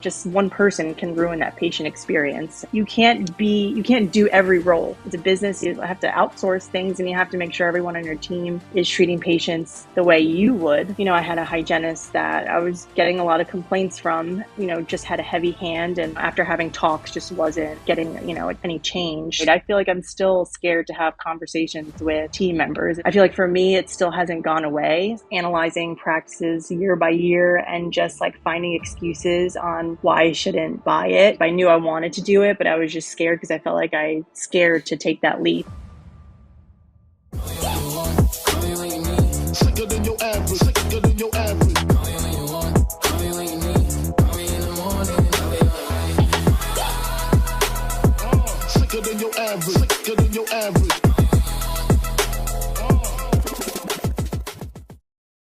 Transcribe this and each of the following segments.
Just one person can ruin that patient experience. You can't do every role. It's a business. You have to outsource things, and you have to make sure everyone on your team is treating patients the way you would. I had a hygienist that I was getting a lot of complaints from, just had a heavy hand, and after having talks just wasn't getting, any change. I feel like I'm still scared to have conversations with team members. I feel like for me, it still hasn't gone away. Analyzing practices year by year and just like finding excuses on why I shouldn't buy it. I knew I wanted to do it, but I was just scared because I felt like I scared to take that leap.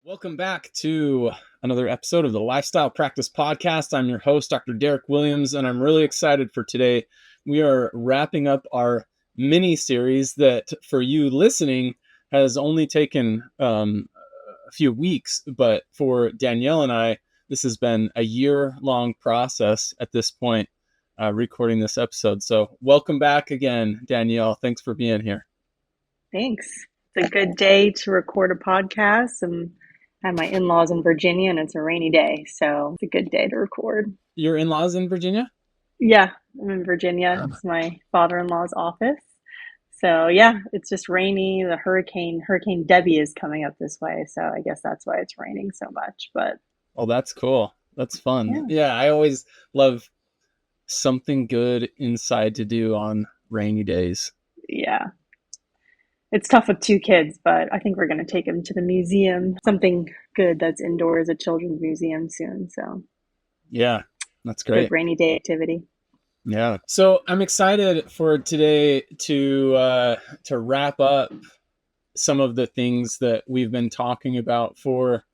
Welcome back to another episode of the Lifestyle Practice Podcast. I'm your host, Dr. Derek Williams, and I'm really excited for today. We are wrapping up our mini series that, for you listening, has only taken a few weeks, but for Danielle and I, this has been a year-long process at this point, recording this episode. So welcome back again, Danielle. Thanks for being here. Thanks. It's a good day to record a podcast. I have my in-laws in Virginia, and it's a rainy day, so it's a good day to record. Your in-laws in Virginia? Yeah, I'm in Virginia. It's my father-in-law's office. So yeah, it's just rainy. The Hurricane Debbie is coming up this way, so I guess that's why it's raining so much. But oh, that's cool. That's fun. Yeah, I always love something good inside to do on rainy days. Yeah. It's tough with two kids, but I think we're going to take them to the museum, something good that's indoors, a children's museum soon. So yeah, that's great. Good rainy day activity. Yeah. So I'm excited for today to wrap up some of the things that we've been talking about for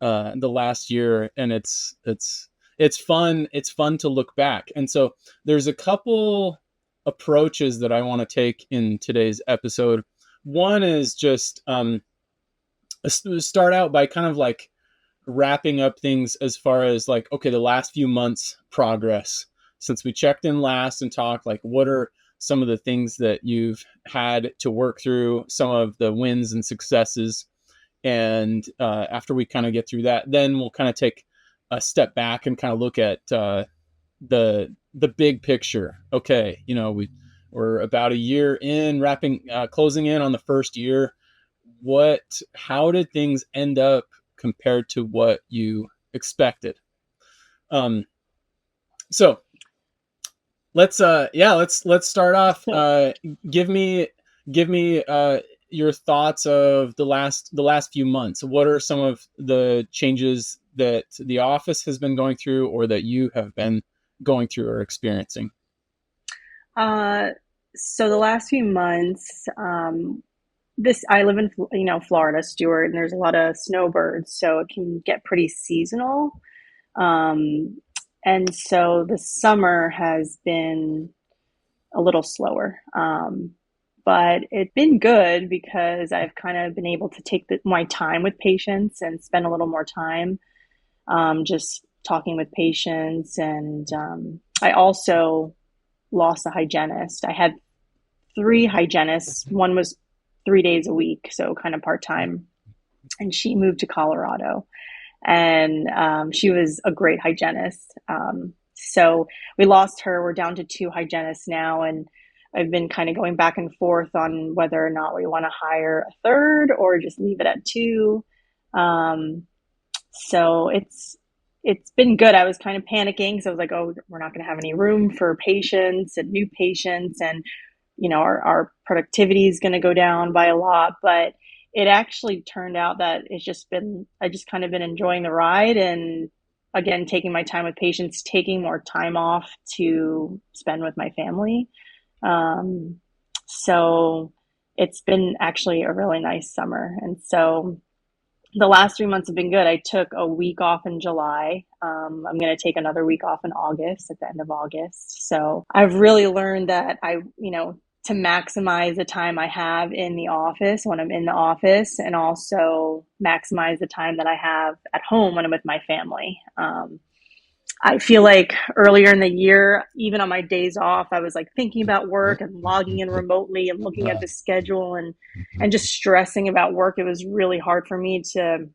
the last year, and it's fun. It's fun to look back. And so there's a couple approaches that I want to take in today's episode. One is just start out by kind of like wrapping up things as far as like, okay, the last few months progress since we checked in last and talked, like what are some of the things that you've had to work through, some of the wins and successes. And after we kind of get through that, then we'll kind of take a step back and kind of look at the big picture. Okay, we're about a year in, closing in on the first year. How did things end up compared to what you expected? So let's start off. Give me your thoughts of the last few months. What are some of the changes that the office has been going through, or that you have been going through or experiencing? So the last few months, I live in Florida, Stuart, and there's a lot of snowbirds, so it can get pretty seasonal. And so the summer has been a little slower. But it's been good because I've kind of been able to take my time with patients and spend a little more time just talking with patients. And I also lost a hygienist. I had 3 hygienists. One was 3 days a week, so kind of part-time. And she moved to Colorado. And she was a great hygienist. So we lost her. We're down to 2 hygienists now. And I've been kind of going back and forth on whether or not we want to hire a 3rd or just leave it at 2. So it's been good. I was kind of panicking. So I was like, oh, we're not going to have any room for patients and new patients. And, our productivity is going to go down by a lot. But it actually turned out that I just kind of been enjoying the ride, and again, taking my time with patients, taking more time off to spend with my family. So it's been actually a really nice summer. And so the last 3 months have been good. I took a week off in July. I'm going to take another week off in August, at the end of August. So I've really learned that to maximize the time I have in the office when I'm in the office, and also maximize the time that I have at home when I'm with my family. I feel like earlier in the year, even on my days off, I was like thinking about work and logging in remotely and looking at the schedule and just stressing about work. It was really hard for me to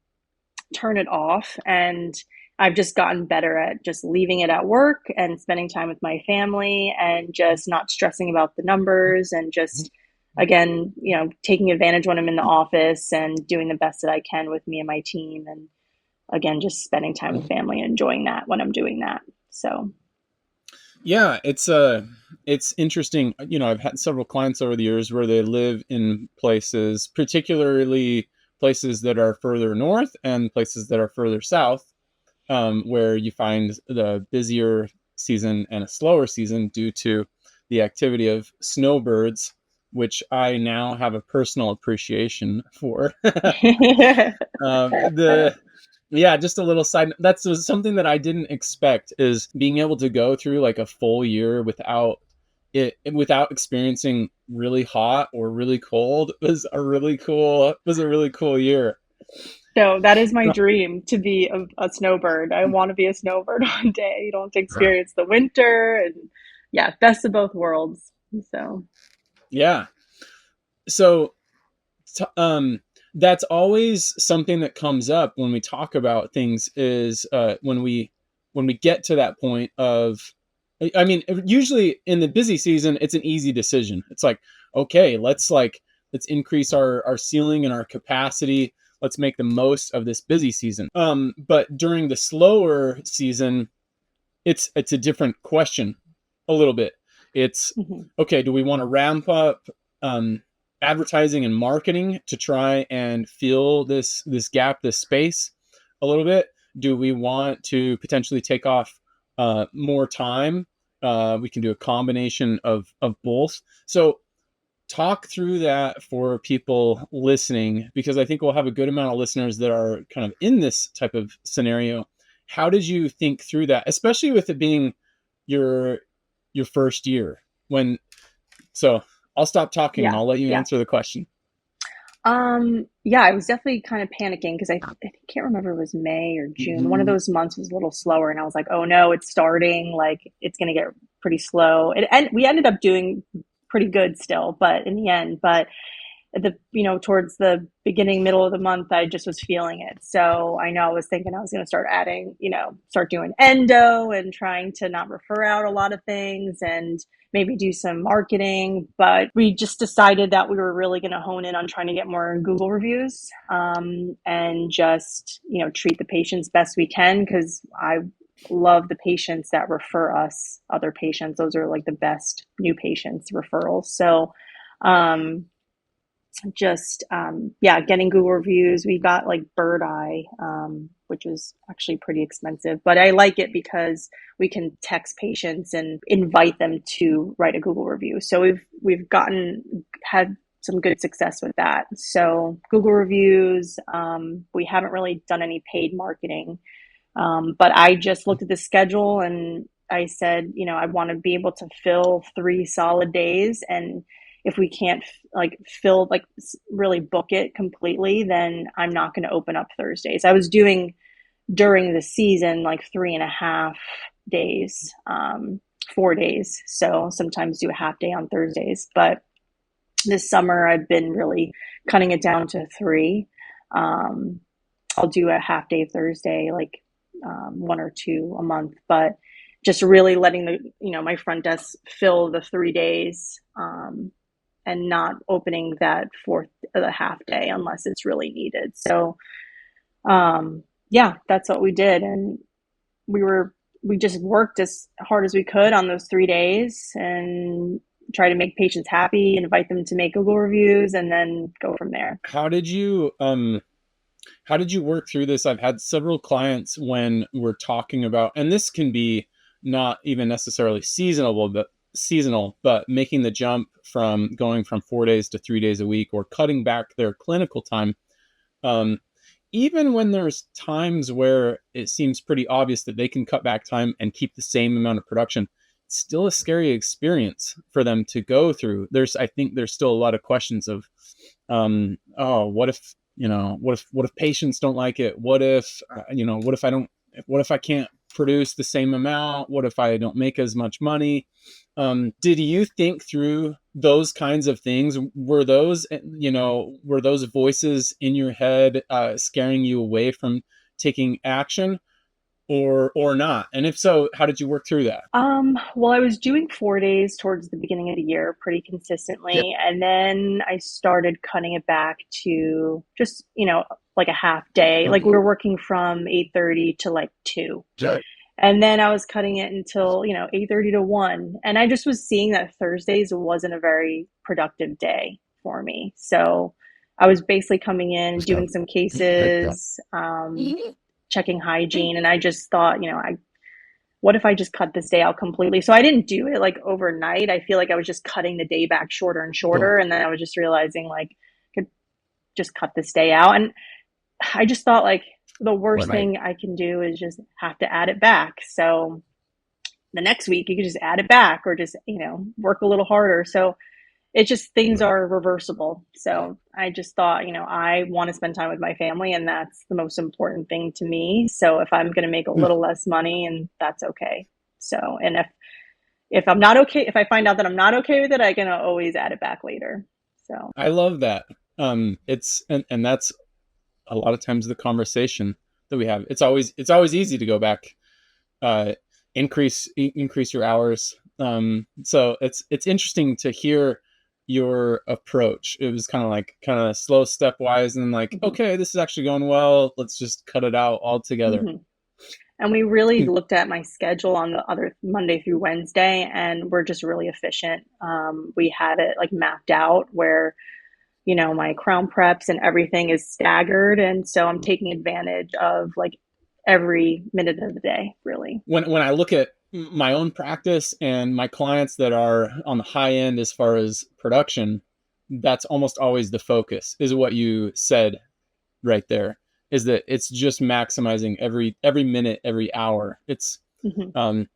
turn it off. And I've just gotten better at just leaving it at work and spending time with my family and just not stressing about the numbers and just, again, taking advantage when I'm in the office and doing the best that I can with me and my team. And again, just spending time with family and enjoying that when I'm doing that. So, Yeah, it's interesting. I've had several clients over the years where they live in places, particularly places that are further north and places that are further south, where you find the busier season and a slower season due to the activity of snowbirds, which I now have a personal appreciation for. The Yeah, just a little side. That's something that I didn't expect, is being able to go through like a full year without experiencing really hot or really cold was a really cool year. so that is my dream to be a snowbird. I want to be a snowbird one day. You don't have to experience the winter and yeah, best of both worlds. So, Yeah. So that's always something that comes up when we talk about things, is when we get to that point of, I mean, usually in the busy season it's an easy decision. It's like, okay, let's increase our ceiling and our capacity. Let's make the most of this busy season. But during the slower season, it's a different question a little bit. It's mhm. okay, do we want to ramp up um, advertising and marketing to try and fill this gap, this space a little bit? Do we want to potentially take off more time? We can do a combination of both. So talk through that for people listening, because I think we'll have a good amount of listeners that are kind of in this type of scenario. How did you think through that, especially with it being your your first year? When so I'll stop talking and Yeah, I'll let you yeah. answer the question. Yeah, I was definitely kind of panicking because I can't remember if it was May or June. One of those months was a little slower, and I was like, "Oh no, it's starting. Like it's going to get pretty slow." And we ended up doing pretty good still, but in the end, but at the towards the beginning middle of the month I just was feeling it, so I know I was thinking I was going to start adding, start doing endo and trying to not refer out a lot of things and maybe do some marketing, but we just decided that we were really going to hone in on trying to get more Google reviews, and just treat the patients best we can, because I love the patients that refer us other patients. Those are like the best new patients referrals. So just yeah, getting Google reviews. We got like Bird Eye, which was actually pretty expensive, but I like it because we can text patients and invite them to write a Google review. So we've had some good success with that. So Google reviews. We haven't really done any paid marketing, but I just looked at the schedule and I said, I want to be able to fill 3 solid days. And if we can't like fill, like really book it completely, then I'm not going to open up Thursdays. I was doing during the season like 3.5 days, 4 days. So sometimes do a half day on Thursdays. But this summer I've been really cutting it down to three. Um, I'll do a half day Thursday, like one or two a month, but just really letting my front desk fill the 3 days, and not opening that fourth, the half day unless it's really needed. So, yeah, that's what we did. And we were, we just worked as hard as we could on those 3 days and try to make patients happy, invite them to make Google reviews, and then go from there. How did you work through this? I've had several clients when we're talking about, and this can be not even necessarily seasonal, but making the jump from going from 4 days to 3 days a week, or cutting back their clinical time. Um, Even when there's times where it seems pretty obvious that they can cut back time and keep the same amount of production, it's still a scary experience for them to go through. I think there's still a lot of questions of, oh, what if patients don't like it? What if I don't? What if I can't produce the same amount? What if I don't make as much money? Did you think through those kinds of things? Were those, were those voices in your head scaring you away from taking action, or not? And if so, how did you work through that? Well, I was doing 4 days towards the beginning of the year pretty Yeah. consistently, and then I started cutting it back to just, like a half day. Like we were working from 8:30 to like 2. And then I was cutting it until, 8:30 to 1. And I just was seeing that Thursdays wasn't a very productive day for me. So I was basically coming in, doing some cases, checking hygiene, and I just thought, what if I just cut this day out completely? So I didn't do it like overnight. I feel like I was just cutting the day back shorter and shorter. And then I was just realizing like I could just cut this day out. And I just thought like the worst thing I can do is just have to add it back. So the next week you could just add it back or just, work a little harder. So it's just things are reversible. So I just thought, I want to spend time with my family and that's the most important thing to me. So if I'm going to make a little less money and that's okay. So, and if I'm not okay, if I find out that I'm not okay with it, I can always add it back later. So, I love that. It's and that's a lot of times the conversation that we have. It's always easy to go back, uh, increase your hours. So it's interesting to hear your approach. It was kind of slow, stepwise, and like, mhm, okay, this is actually going well. Let's just cut it out altogether. mhm. And we really looked at my schedule on the other Monday through Wednesday, and we're just really efficient. We had it like mapped out where, my crown preps and everything is staggered. And so I'm taking advantage of like every minute of the day, really. When I look at my own practice and my clients that are on the high end as far as production, that's almost always the focus, is what you said right there, is that it's just maximizing every minute, every hour. Hmm. Um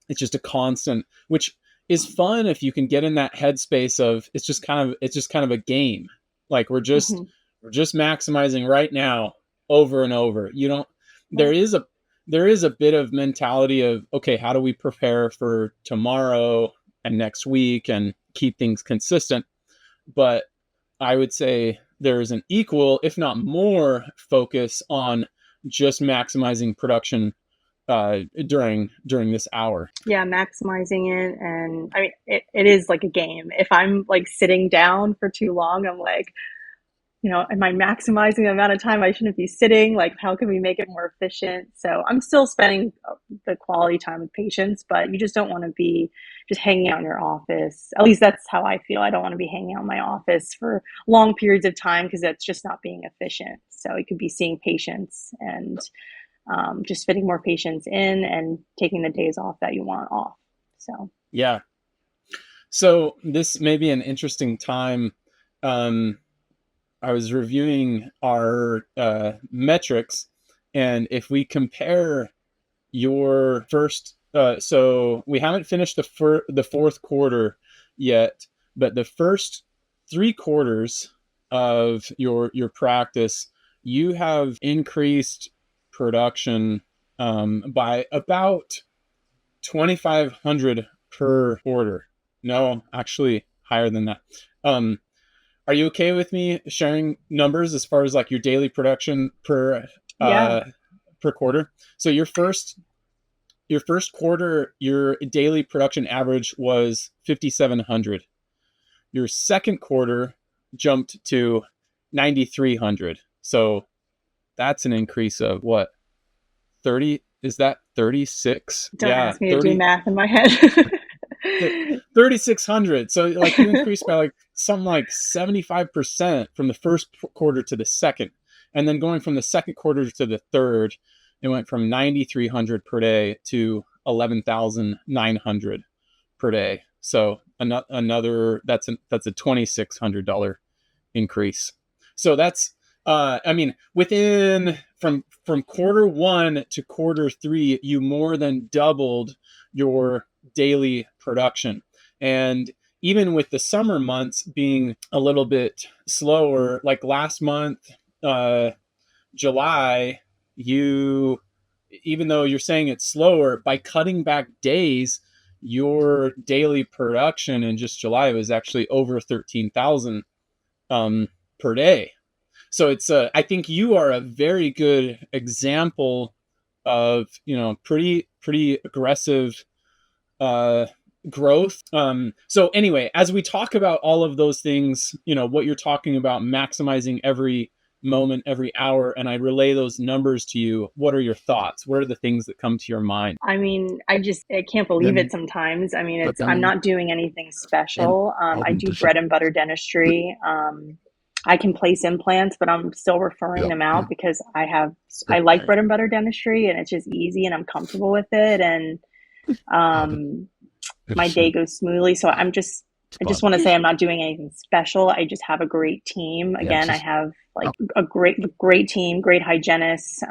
it's just a constant, which is fun if you can get in that headspace of it's just kind of a game. Like Hmm. we're just maximizing right now, over and over. You don't there Right. is a there is a bit of mentality of, okay, how do we prepare for tomorrow and next week and keep things consistent? But I would say there's an equal, if not more, focus on just maximizing production during this hour. Yeah, maximizing it. And I mean, it is like a game. If I'm like sitting down for too long, I'm like, am I maximizing the amount of time I shouldn't be sitting? Like, how can we make it more efficient? So I'm still spending the quality time with patients, but you just don't want to be just hanging out in your office. At least that's how I feel. I don't want to be hanging out in my office for long periods of time because that's just not being efficient. So you could be seeing patients and just fitting more patients in and taking the days off that you want off. So, Yeah. So this may be an interesting time. Um, I was reviewing our metrics, and if we compare your first, so we haven't finished the fourth quarter yet, but the first 3 quarters of your practice, you have increased production by about 2,500 per order. No, actually higher than that. Um, are you okay with me sharing numbers as far as like your daily production yeah, per quarter? So your first quarter, your daily production average was 5,700. Your second quarter jumped to 9,300. So that's an increase of what, 30? Is that 36? don't Yeah, ask me to do 30. math in my head. 3,600. So like you increased by like some like 75% from the first quarter to the second. And then going from the second quarter to the third, it went from 9,300 per day to 11,900 per day. So another that's a $2,600 increase. So that's I mean, within from quarter one to quarter three, you more than doubled your daily production. And even with the summer months being a little bit slower, like last month, uh, July, you even though you're saying it's slower, by cutting back days, your daily production in just July was actually over 13,000 per day. So it's I think you are a very good example of, pretty aggressive uh, growth. So anyway, as we talk about all of those things, what you're talking about, maximizing every moment, every hour, and I relay those numbers to you, what are your thoughts? What are the things that come to your mind? I mean, I can't believe it Then, sometimes. I mean, but I'm then, not doing anything then special. I do Abendtische. bread and butter dentistry. I can place implants, but I'm still referring Ja, them out ja, because I ja, like bread and butter dentistry and it's just easy and I'm comfortable with it. And Abend, um, my day Richtung, goes smoothly. So I just want to say I'm Spartisch, not doing anything special. I just have a great team. Again, I Jaxus, have like Ab, a great team, great hygienists.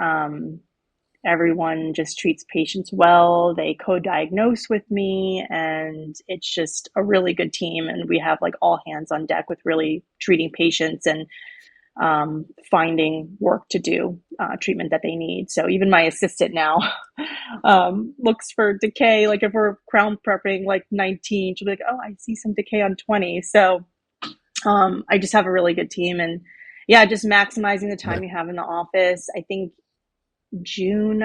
Everyone just treats patients well. They co-diagnose with me, and it's just a really good team. And we have like all hands on deck with really treating patients and finding work to do, treatment that they need. So even my assistant now looks for decay. Like if we're crown prepping like 19, she'll be like, "Oh, I see some decay on 20." So I just have a really good team, and yeah, just maximizing the time ne, you have in the office. I think June,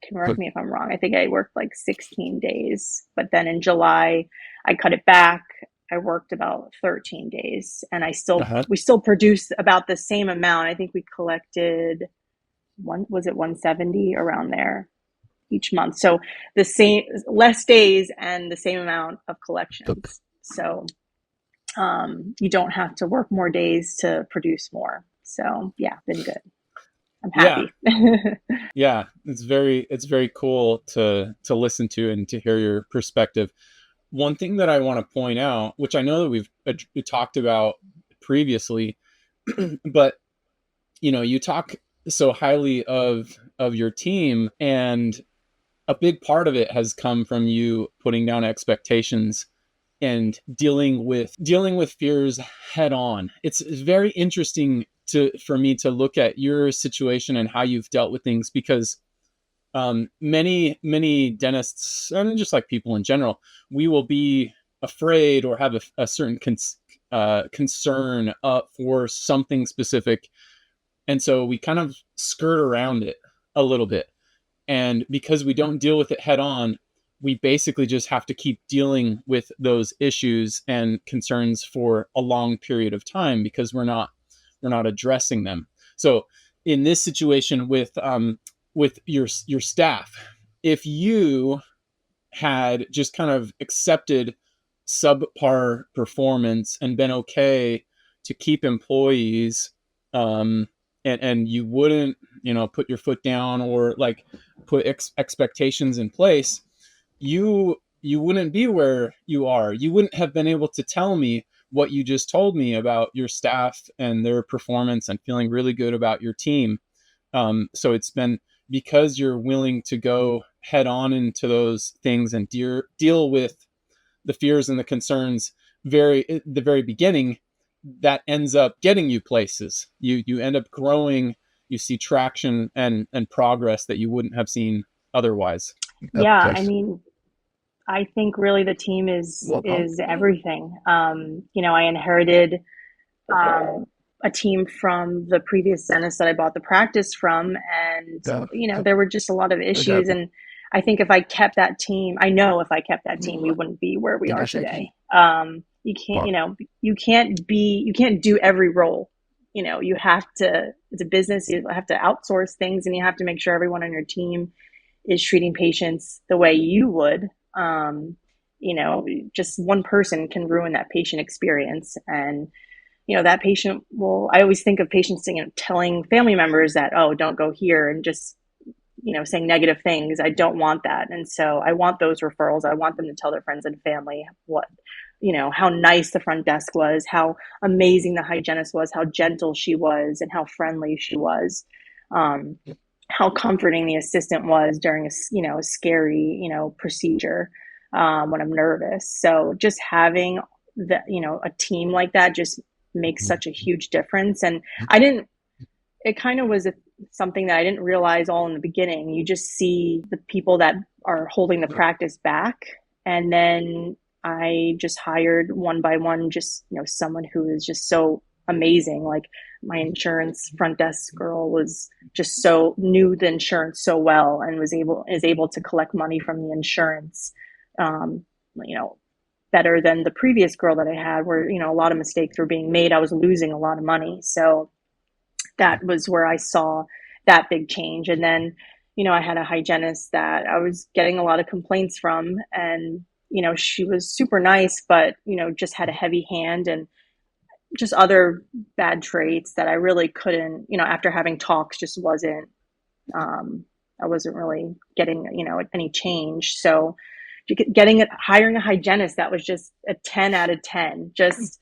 correct me if I'm wrong, I think I worked like 16 days, but then in July I cut it back. I worked about 13 days and Uh-huh. we still produced about the same amount. I think we collected was it 170 around there each month. So the same, less days and the same amount of Tup, collections. So you don't have to work more days to produce more. So yeah, been good. I'm Yeah. happy. Yeah, it's very cool to listen to and to hear your perspective. One thing that I want to point out, which I know that we talked about previously, but you talk so highly of your team, and a big part of it has come from you putting down expectations and dealing with fears head on. It's very interesting for me to look at your situation and how you've dealt with things, because many dentists, and just like people in general, we will be afraid or have a certain concern for something specific, and so we kind of skirt around it a little bit. And because we don't deal with it head on, we basically just have to keep dealing with those issues and concerns for a long period of time because we're not addressing them. So in this situation with your staff, if you had just kind of accepted subpar performance and been okay to keep employees, and you wouldn't put your foot down or like put expectations in place, you wouldn't be where you are. You wouldn't have been able to tell me what you just told me about your staff and their performance and feeling really good about your team. So it's been because you're willing to go head on into those things and deal with the fears and the concerns very at the very beginning, that ends up getting you places. You end up growing. You see traction and progress that you wouldn't have seen otherwise. Yeah, I Abtest. mean, I think really the team What out? is everything. I inherited um, a team from the previous dentist that I bought the practice from, and Da, there were just a lot of da, issues. And I think if I kept that team, I know if I kept that team, we wouldn't be where we are today. Intershaki, You can't, Park, you can't do every role. You have to. It's a business. You have to outsource things, and you have to make sure everyone on your team is treating patients the way you would. Um, just one person can ruin that patient experience, and that patient will. I always think of patients telling family members that, oh, don't go here, and just saying negative things. I don't want that, and so I want those referrals. I want them to tell their friends and family how nice the front desk was, how amazing the hygienist was, how gentle she was, and how friendly she was. Um, how comforting the assistant was during a scary procedure, when I'm nervous. So just having a team like that just makes such a huge difference. And I didn't. It kind of was something that I didn't realize all in the beginning. You just see the people that are holding the practice back. And then I just hired one by one, just, someone who is just so amazing. Like my insurance front desk girl was just so knew the insurance so well and is able to collect money from the insurance, um, you know, better than the previous girl that I had where, a lot of mistakes were being made. I was losing a lot of money. So that was where I saw that big change. And then, I had a hygienist that I was getting a lot of complaints from, and, she was super nice, but, just had a heavy hand and just other bad traits that I really couldn't, after having talks, just wasn't, I wasn't really getting, any change. So hiring a hygienist that was just a 10 out of 10, just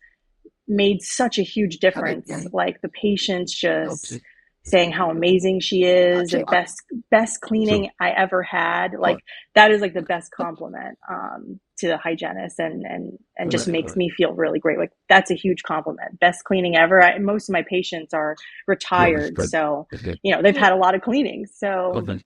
made such a huge difference. Like the patients just saying how amazing she is, the best cleaning I ever had. Like that is like the best compliment to the hygienist, and just makes me feel really great. Like that's a huge compliment. Best cleaning ever. Most of my patients are retired, so they've had a lot of cleanings. So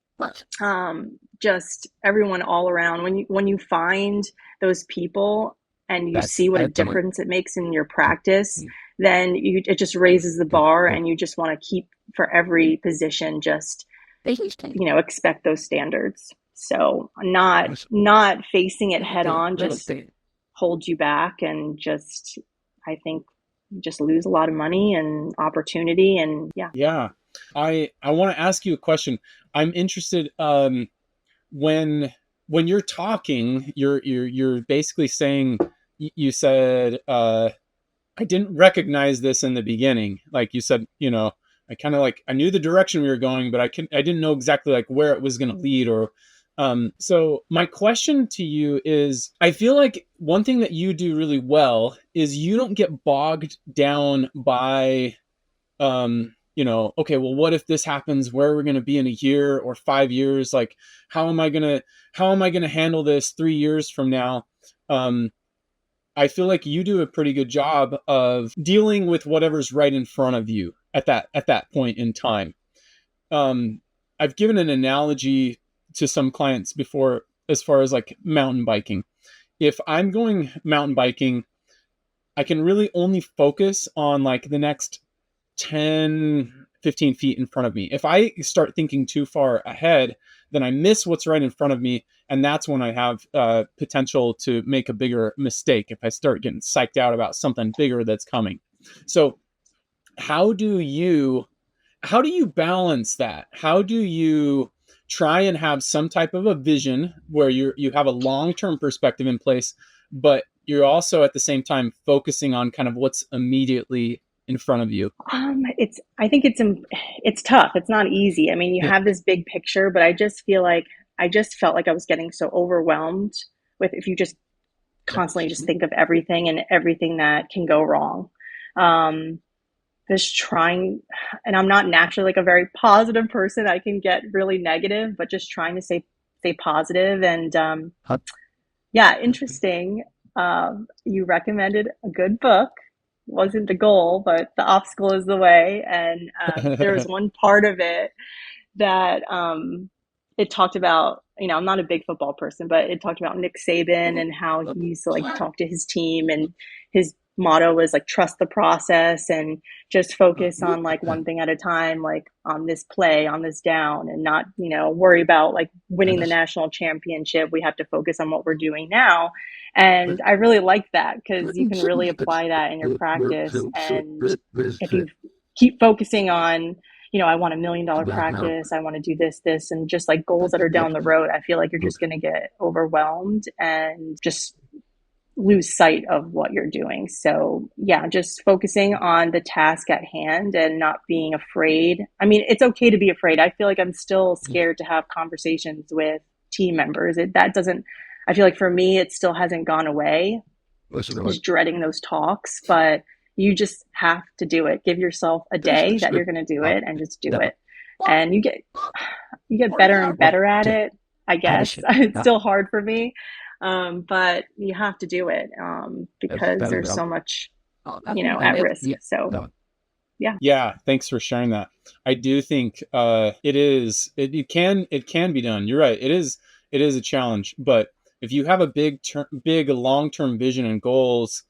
just everyone all around, when you find those people and you see what a difference it makes in your practice, then it just raises the bar, and you just want to keep for every position, just, expect those standards. So not facing it head on just holds you back, and just, I think, just lose a lot of money and opportunity. And yeah. I want to ask you a question. I'm interested, when you're talking, you're basically saying, you said, I didn't recognize this in the beginning. Like you said, I kind of I knew the direction we were going, but I didn't know exactly like where it was going to lead. Or so my question to you is, I feel like one thing that you do really well is you don't get bogged down by okay, well, what if this happens? Where are we going to be in a year or 5 years? Like, how am I going to handle this 3 years from now? I feel like you do a pretty good job of dealing with whatever's right in front of you at that point in time. I've given an analogy to some clients before, as far as like mountain biking. If I'm going mountain biking, I can really only focus on like the next 10, 15 feet in front of me. If I start thinking too far ahead, then I miss what's right in front of me. And that's when I have potential to make a bigger mistake if I start getting psyched out about something bigger that's coming. So how do you balance that? How do you try and have some type of a vision where you have a long-term perspective in place, but you're also at the same time focusing on kind of what's immediately in front of you? I think it's tough. It's not easy. I mean, you have this big picture, but I just felt like I was getting so overwhelmed with, if you just constantly just think of everything and everything that can go wrong. Just trying, and I'm not naturally like a very positive person. I can get really negative, but just trying to stay positive. And yeah, interesting. You recommended a good book. Wasn't the goal, but the obstacle is the way. And there was one part of it that it talked about, I'm not a big football person, but it talked about Nick Saban and how he used to like talk to his team, and his motto was like, trust the process and just focus on like one thing at a time, like on this play, on this down, and not, worry about like winning the national championship. We have to focus on what we're doing now. And I really like that, because you can really apply that in your practice. And if you keep focusing on, I want $1 million practice, I want to do this, and just like goals that are down the road, I feel like you're just going to get overwhelmed and just lose sight of what you're doing. So yeah, just focusing on the task at hand and not being afraid. I mean, it's okay to be afraid. I feel like I'm still scared to have conversations with team members. I feel like for me, it still hasn't gone away. Just dreading those talks, but you just have to do it. Give yourself a day that you're going to do it, and just do it. And you get better and better at it, I guess. It's still hard for me. But you have to do it, because there's so much, at risk. So yeah. Yeah, thanks for sharing that. I do think it can be done. You're right. It is a challenge, but if you have a big long-term vision and goals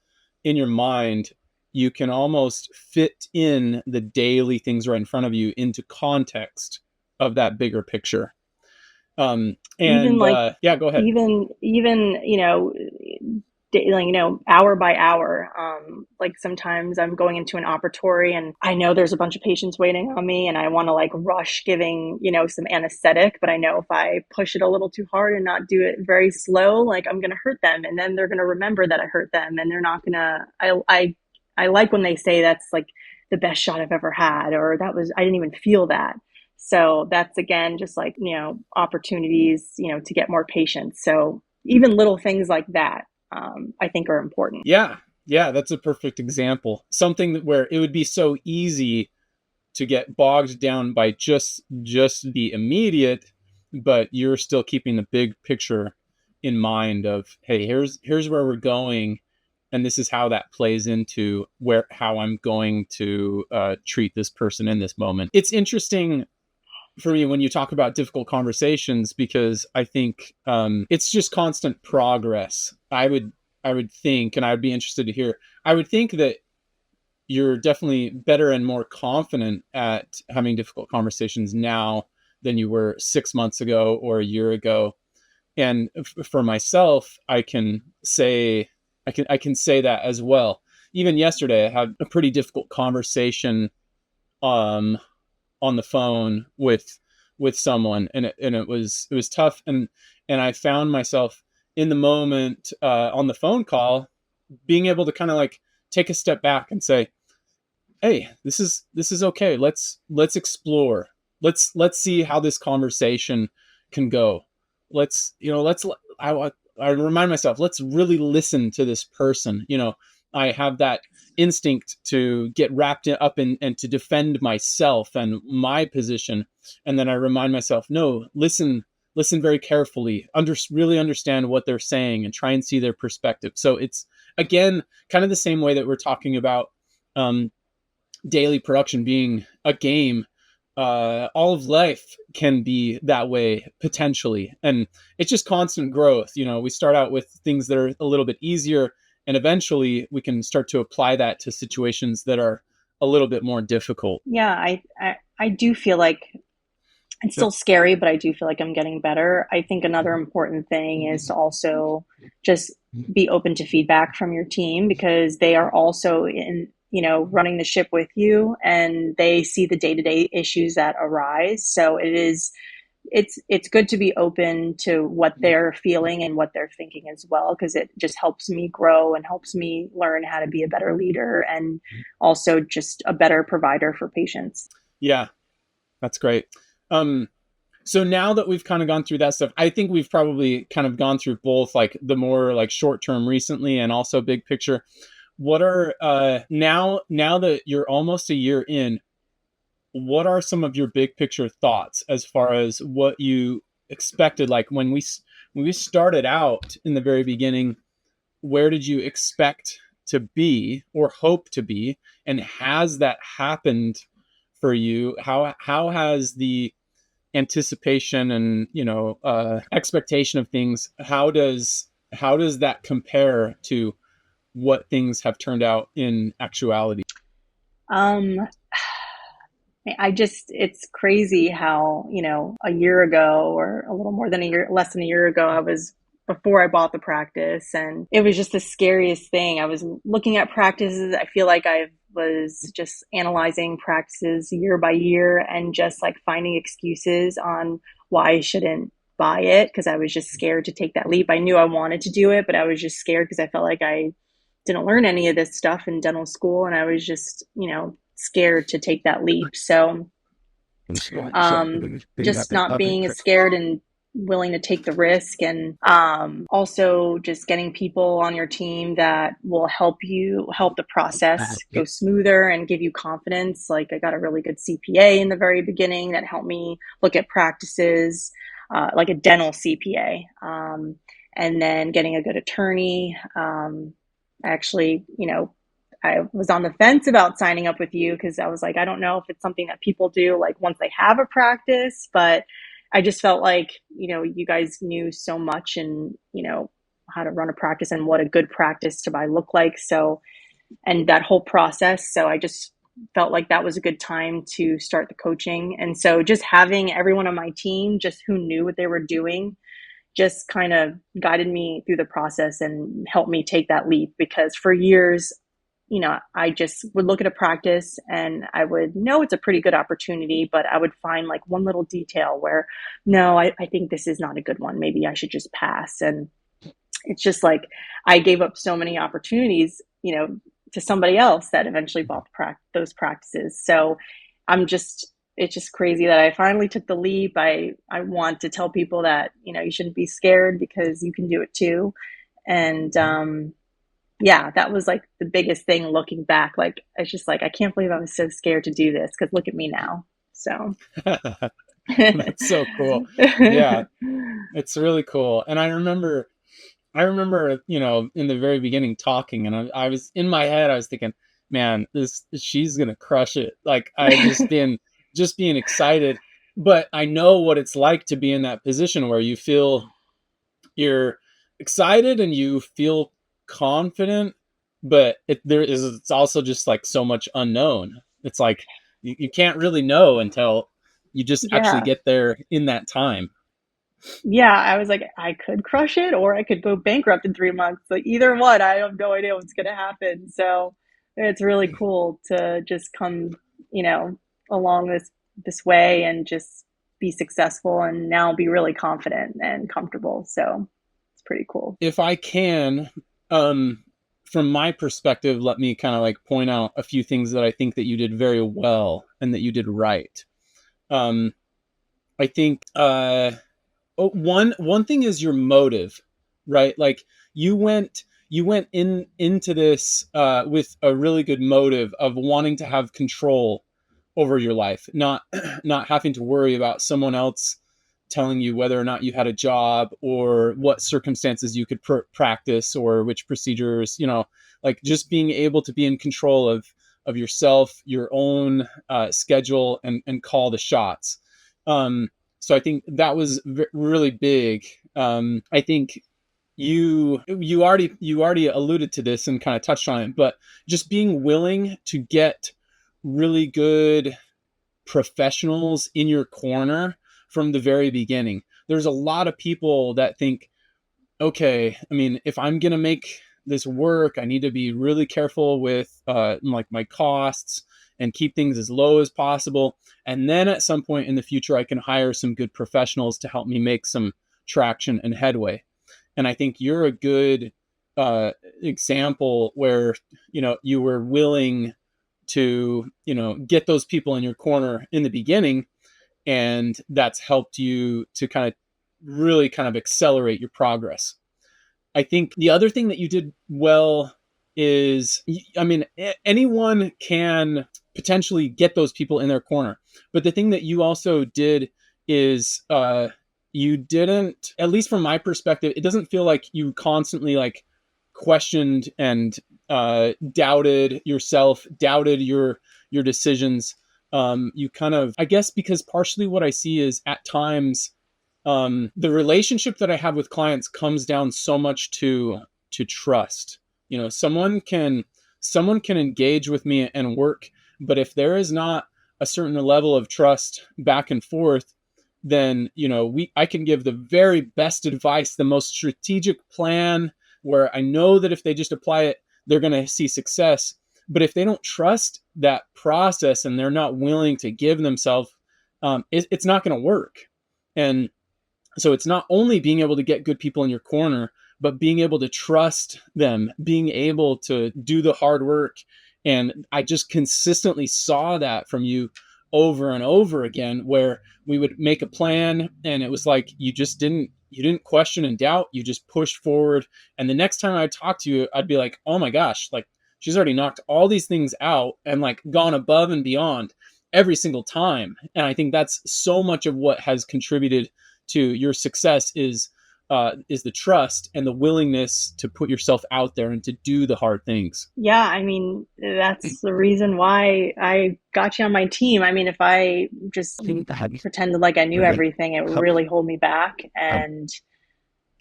in your mind, you can almost fit in the daily things right in front of you into context of that bigger picture. Even And like yeah, go ahead. even like, hour by hour. Like sometimes I'm going into an operatory and I know there's a bunch of patients waiting on me and I want to like rush giving, some anesthetic, but I know if I push it a little too hard and not do it very slow, like I'm going to hurt them, and then they're going to remember that I hurt them, and they're not going to, I like when they say that's like the best shot I've ever had, or that was, I didn't even feel that. So that's again, just like, opportunities, to get more patients. So even little things like that, I think are important. Yeah, yeah, that's a perfect example. Something where it would be so easy to get bogged down by just the immediate, but you're still keeping the big picture in mind of, hey, here's where we're going, and this is how that plays into where how I'm going to treat this person in this moment. It's interesting for me when you talk about difficult conversations, because I think it's just constant progress. I would think, and I would be interested to hear. I would think that you're definitely better and more confident at having difficult conversations now than you were 6 months ago or a year ago. And for myself, I can say that as well. Even yesterday, I had a pretty difficult conversation um, on the phone with someone, and it was tough, and I found myself in the moment on the phone call being able to kind of like take a step back and say, hey, this is okay. Let's explore. Let's see how this conversation can go. Let's let's I remind myself, let's really listen to this person. I have that instinct to get wrapped up in and to defend myself and my position, and then I remind myself, no, listen very carefully, really understand what they're saying and try and see their perspective. So it's again kind of the same way that we're talking about um, daily production being a game. All of life can be that way potentially, and it's just constant growth. We start out with things that are a little bit easier, and eventually we can start to apply that to situations that are a little bit more difficult. Yeah, I do feel like it's still scary, but I do feel like I'm getting better. I think another important thing is to also just be open to feedback from your team, because they are also in, running the ship with you, and they see the day-to-day issues that arise. So it's good to be open to what they're feeling and what they're thinking as well, because it just helps me grow and helps me learn how to be a better leader and also just a better provider for patients. Yeah, that's great. Um, so now that we've kind of gone through that stuff, I think we've probably kind of gone through both, like the more like short term recently and also big picture. What are now that you're almost a year in, what are some of your big picture thoughts as far as what you expected? Like when we started out in the very beginning, where did you expect to be or hope to be, and has that happened for you? How has the anticipation and expectation of things, how does that compare to what things have turned out in actuality? Um, it's crazy how, a year ago, or a little more than a year, less than a year ago, before I bought the practice, and it was just the scariest thing. I was looking at practices. I feel like I was just analyzing practices year by year and just like finding excuses on why I shouldn't buy it, because I was just scared to take that leap. I knew I wanted to do it, but I was just scared because I felt like I didn't learn any of this stuff in dental school, and I was just, scared to take that leap. So just not being as scared and willing to take the risk, and also just getting people on your team that will help the process go smoother and give you confidence. Like I got a really good CPA in the very beginning that helped me look at practices, like a dental CPA, and then getting a good attorney. Actually, I was on the fence about signing up with you because I was like, I don't know if it's something that people do like once they have a practice, but I just felt like, you guys knew so much and, how to run a practice and what a good practice to buy look like. So, and that whole process. So I just felt like that was a good time to start the coaching. And so just having everyone on my team just who knew what they were doing just kind of guided me through the process and helped me take that leap, because for years, I just would look at a practice and I would know it's a pretty good opportunity, but I would find like one little detail where, no, I think this is not a good one. Maybe I should just pass. And it's just like I gave up so many opportunities, to somebody else that eventually bought those practices. So it's just crazy that I finally took the leap. I want to tell people that, you shouldn't be scared because you can do it too. And, yeah, that was like the biggest thing looking back. Like, it's just like, I can't believe I was so scared to do this because look at me now. So. That's so cool. Yeah, it's really cool. And I remember, in the very beginning talking, and I was in my head, I was thinking, man, she's gonna crush it. Like I just being excited, but I know what it's like to be in that position where you feel you're excited and you feel confident, but it's also just like so much unknown. It's like you can't really know until you just actually Yeah. get there in that time. Yeah, I was like, I could crush it or I could go bankrupt in 3 months. Like either one, I have no idea what's going to happen. So it's really cool to just come, you know, along this way and just be successful and now be really confident and comfortable. So it's pretty cool. If I can, um, from my perspective, let me kind of like point out a few things that I think that you did very well and that you did right. Um, I think one thing is your motive, right? Like you went into this with a really good motive of wanting to have control over your life, not not having to worry about someone else telling you whether or not you had a job or what circumstances you could practice or which procedures, like just being able to be in control of yourself, your own schedule, and call the shots. So I think that was really big. I think you already alluded to this and kind of touched on it, but just being willing to get really good professionals in your corner from the very beginning. There's a lot of people that think, okay, I mean, if I'm gonna make this work, I need to be really careful with like my costs and keep things as low as possible. And then at some point in the future, I can hire some good professionals to help me make some traction and headway. And I think you're a good example where, you were willing to, get those people in your corner in the beginning. And that's helped you to really kind of accelerate your progress. I think the other thing that you did well is, I mean, anyone can potentially get those people in their corner. But the thing that you also did is you didn't, at least from my perspective, it doesn't feel like you constantly like questioned and doubted yourself, doubted your decisions. You kind of, I guess, because partially what I see is at times the relationship that I have with clients comes down so much to trust. Someone can engage with me and work, but if there is not a certain level of trust back and forth, then I can give the very best advice, the most strategic plan, where I know that if they just apply it, they're going to see success. But if they don't trust that process and they're not willing to give themselves, it's not going to work. And so it's not only being able to get good people in your corner, but being able to trust them, being able to do the hard work. And I just consistently saw that from you over and over again, where we would make a plan and it was like you didn't question and doubt, you just pushed forward. And the next time I talked to you, I'd be like, oh my gosh, like she's already knocked all these things out and like gone above and beyond every single time. And I think that's so much of what has contributed to your success is is the trust and the willingness to put yourself out there and to do the hard things. Yeah, I mean, that's the reason why I got you on my team. I mean, if I just pretended like I knew everything, it would really hold me back. And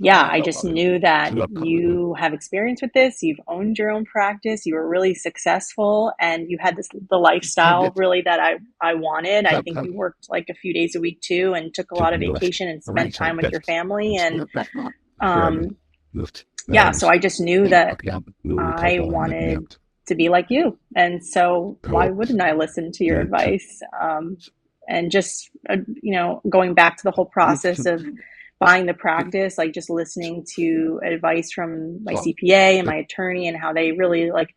yeah, I just knew that you have experience with this. You've owned your own practice. You were really successful, and you had the lifestyle really that I wanted. I think you worked like a few days a week too, and took a lot of vacation and spent time with your family. And yeah, so I just knew that I wanted to be like you. And so why wouldn't I listen to your advice? And just, going back to the whole process of buying the practice, like just listening to advice from my CPA and my attorney and how they really like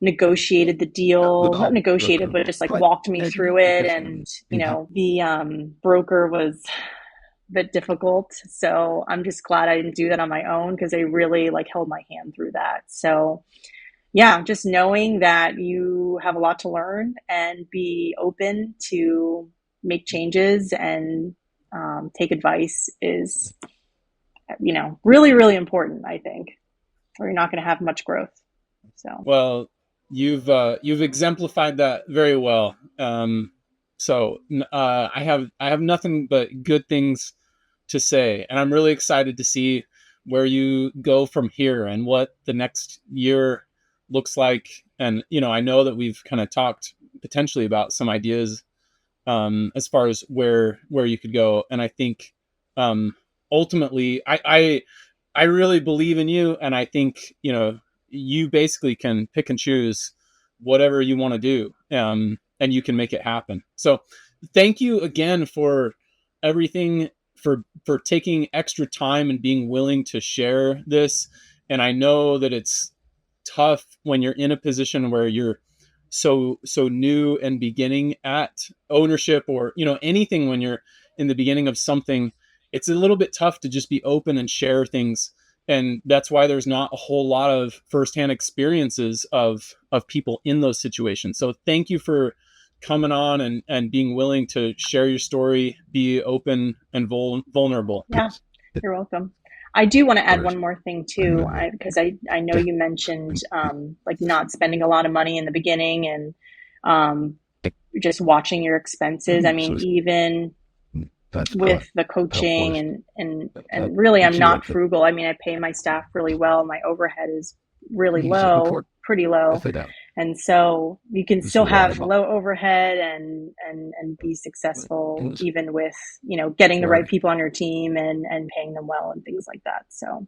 negotiated the deal, not negotiated, but just like walked me through it. And, the broker was a bit difficult. So I'm just glad I didn't do that on my own, because they really like held my hand through that. So yeah, just knowing that you have a lot to learn and be open to make changes and take advice is, really, really important, I think, or you're not going to have much growth. So, well, you've exemplified that very well. I have nothing but good things to say, and I'm really excited to see where you go from here and what the next year looks like. And, I know that we've kind of talked potentially about some ideas as far as where you could go. And I think ultimately, I really believe in you, and I think you basically can pick and choose whatever you want to do, and you can make it happen. So, thank you again for everything, for taking extra time and being willing to share this. And I know that it's tough when you're in a position where you're so new and beginning at ownership, or anything. When you're in the beginning of something, it's a little bit tough to just be open and share things, and that's why there's not a whole lot of firsthand experiences of people in those situations. So thank you for coming on and being willing to share your story, be open and vulnerable. Yeah, you're welcome. I do want to add one more thing too, because I know you mentioned like not spending a lot of money in the beginning, and just watching your expenses. I mean, even with the coaching and really, I'm not frugal. I mean, I pay my staff really well. My overhead is really low, pretty low. And so you can still have low overhead and be successful, even with, getting the right people on your team and paying them well and things like that. So,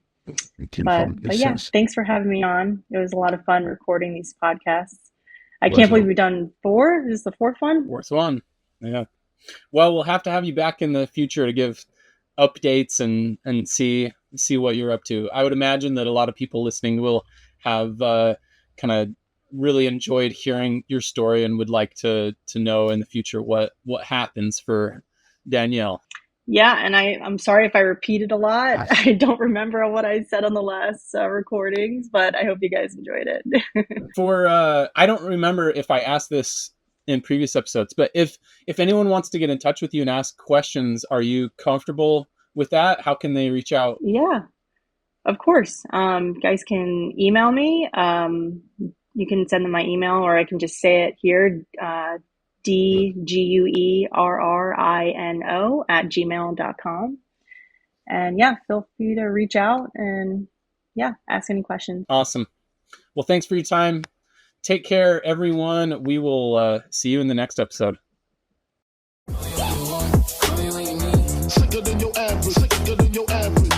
but yeah, thanks for having me on. It was a lot of fun recording these podcasts. I can't believe we've done 4. This is the 4th one. 4th one. Yeah. Well, we'll have to have you back in the future to give updates and see what you're up to. I would imagine that a lot of people listening will have kind of really enjoyed hearing your story and would like to know in the future what happens for Danielle. Yeah, and I'm sorry if I repeated a lot. I don't remember what I said on the last recordings, but I hope you guys enjoyed it. I don't remember if I asked this in previous episodes, but if anyone wants to get in touch with you and ask questions, are you comfortable with that? How can they reach out? Yeah, of course. Guys can email me. You can send them my email, or I can just say it here, dguerrino@gmail.com. And yeah, feel free to reach out and ask any questions. Awesome. Well, thanks for your time. Take care, everyone. We will see you in the next episode. Sicker than your average. Sicker than your average.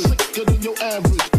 Sicker than your average.